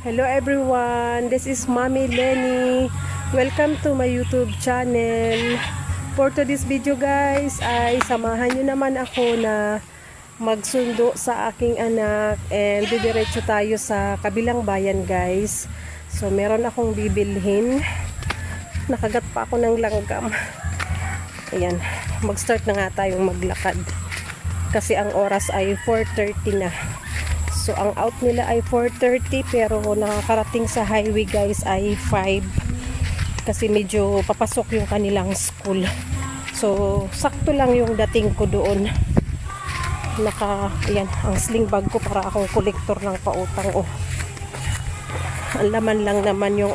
Hello everyone, this is Mommy Lenny. Welcome to my YouTube channel. For today's video guys, ay samahan nyo naman ako na magsundo sa aking anak and didiretso tayo sa kabilang bayan guys. So meron akong bibilhin. Nakagat pa ako ng langgam. Ayan, mag-start na nga tayong maglakad. Kasi ang oras ay 4:30 na. So, ang out nila ay 4:30 pero nakakarating sa highway guys ay 5 kasi medyo papasok yung kanilang school. So, sakto lang yung dating ko doon. Ayan, ang sling bag ko para akong kolektor ng pautang. Oh. Ang laman lang naman yung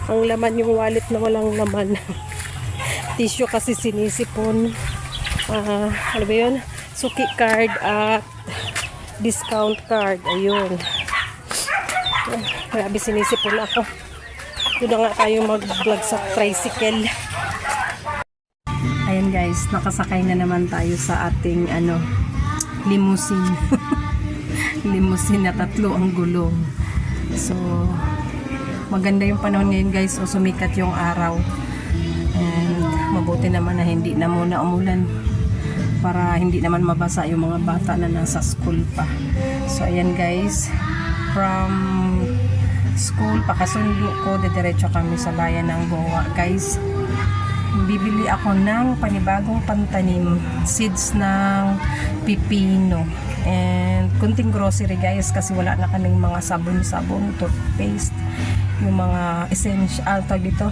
ang laman yung wallet na walang laman. Tissue kasi sinisipon. Ano ba yun? Suki card at discount card. Ayun. Grabe sinisipon ako. Doon na nga tayo mag-vlog sa tricycle. Ayan guys, nakasakay na naman tayo sa ating limousine. Limousine na 3 ang gulong. So, maganda yung panahon ngayon guys. O sumikat yung araw. And mabuti naman na hindi na muna umulan para hindi naman mabasa yung mga bata na nasa school pa. So ayan guys, from school pakasundo ko, didiretso kami sa bayan ng Goa guys. Bibili ako ng panibagong pantanim, seeds ng pipino and kunting grocery guys kasi wala na kaming mga sabon-sabon, toothpaste, yung mga essential tawag dito,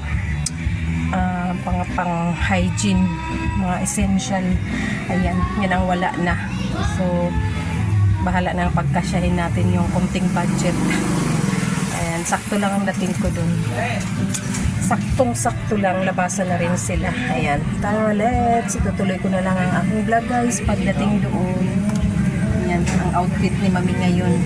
pang hygiene, mga essential. Ayan, yan ang wala na. So, bahala na pagkasyahin natin yung konting budget. Ayan, sakto lang ang dating ko dun. Saktong-sakto lang, labasan na rin sila. Ayan, tara let's. Itutuloy ko na lang ang aking vlog guys pagdating doon. Ayan, ang outfit ni Mami ngayon.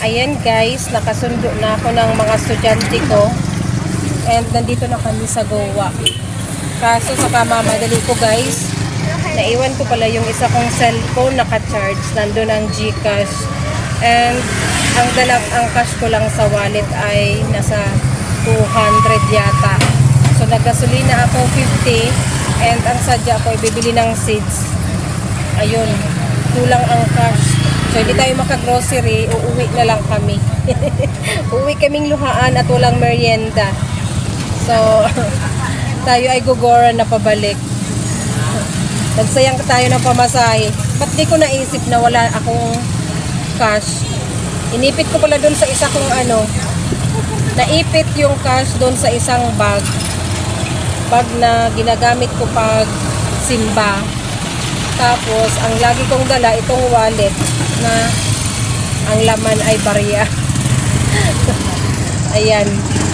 Ayan guys, nakasundo na ako ng mga estudyante ko and nandito na kami sa Goa. Kaso sa kamamadali ko guys, naiwan ko pala yung isa kong cellphone naka-charge, nandun ang GCash and ang cash ko lang sa wallet ay nasa 200 yata. So naggasolina ako 50 and ang sadya ko ibibili ng seeds. Ayun, kulang ang cash. So, hindi tayo makagrocery, uuwi na lang kami. Uuwi kaming luhaan at walang merienda. So, tayo ay gugora na pabalik. Nagsayang tayo ng pamasahe. Ba't di ko naisip na wala akong cash? Inipit ko pala doon sa isa kong naipit yung cash doon sa isang bag. Bag na ginagamit ko pag simba. Tapos, ang lagi kong dala, itong wallet na ang laman ay barya. Ayan,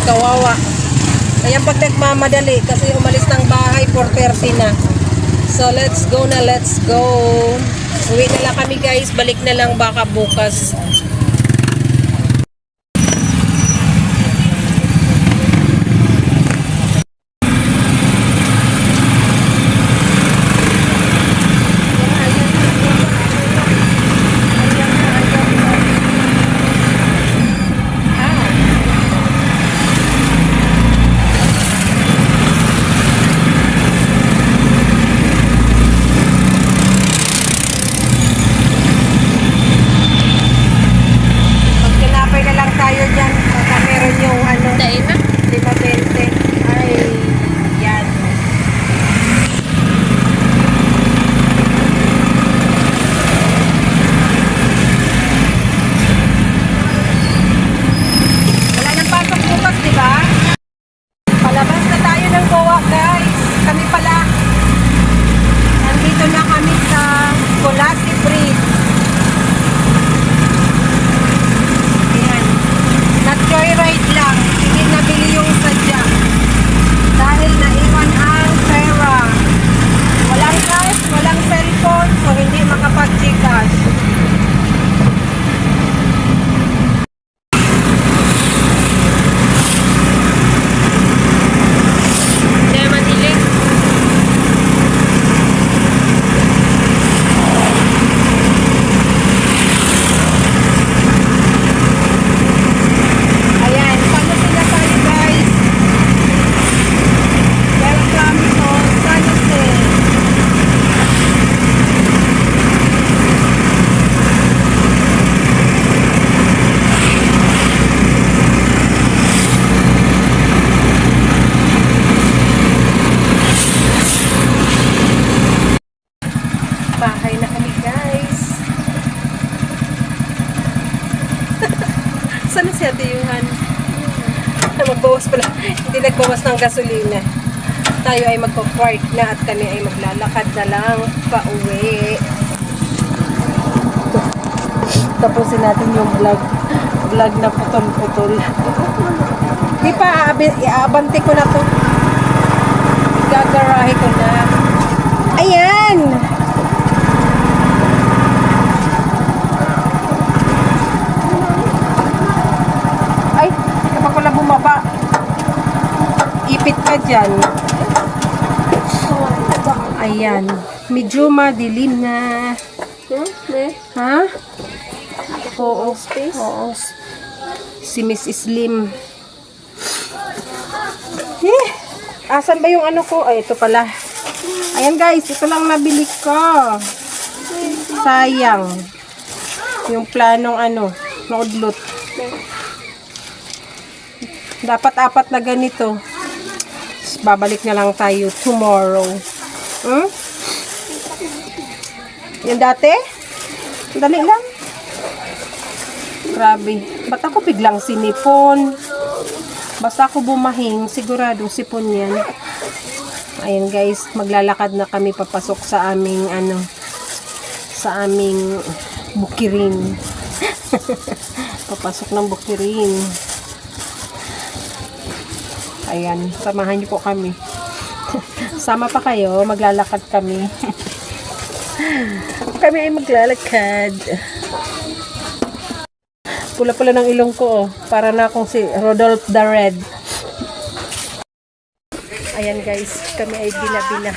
kawawa. Ayan, pag nagmamadali, kasi umalis ng bahay, 4:30 na. So, let's go na, let's go. Uwi na lang kami guys, balik na lang baka bukas. nagbawas pala. Hindi nagbawas ng gasolina. Tayo ay magpa-park na at kami ay maglalakad na lang pauwi. Tapusin natin yung vlog na putol-putol. Di pa, iaabante ko na to. Gagarahe ko na. Ayan! Ay, kapag wala bumaba, ipit ka dyan. Ayan. Medyo madilim na. Ha? Oo. Oo. Si Miss Slim. Asan ba yung ano ko? Ay, ito pala. Ayan guys, ito lang nabili ko. Sayang. Yung planong ano, naudlot. Dapat 4 na ganito. Babalik na lang tayo tomorrow. Yung dati? Dali lang. Grabe. Ba't ako biglang sinipon? Basta ako bumahing, siguradong sipon yan. Ayan guys, maglalakad na kami papasok sa aming sa aming bukirin. Papasok ng bukirin. Ayan, samahan niyo po kami. Sama pa kayo, maglalakad kami. Kami ay maglalakad. Pula-pula ng ilong ko, oh. Para na akong si Rodolph the Red. Ayan guys, kami ay bila-bila.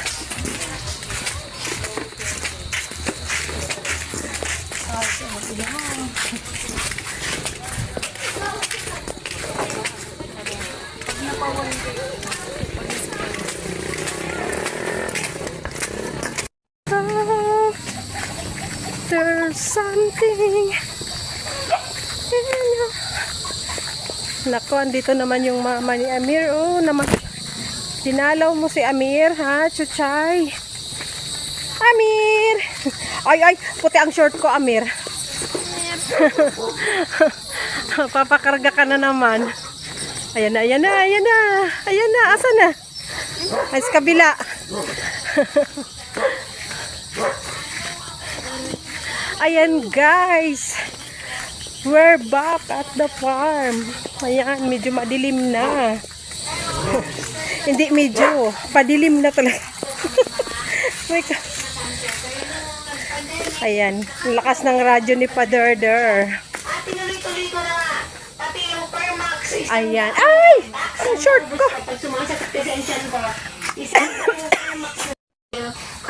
There's something. Nako, andito naman yung mama ni Amir. Oh, dinalaw mo si Amir, ha, Chuchay? Amir! Ay, puti ang short ko, Amir. Papakarga ka na naman. Ayan na. Asan na? Ay, sa kabila. Ayan, guys. We're back at the farm. Ayan, medyo madilim na. Hindi medyo, padilim na talaga. Ayan, ang lakas ng radyo ni Paderder. Ayan, ay! Ang short ko.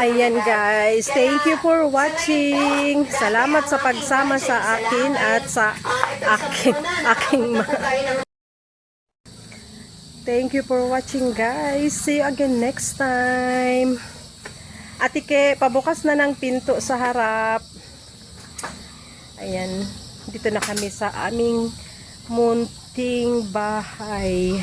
Ayan guys, thank you for watching. Salamat sa pagsama sa akin at sa aking Thank you for watching guys. See you again next time. Atike, pabukas na ng pinto sa harap. Ayan, dito na kami sa aming munting bahay.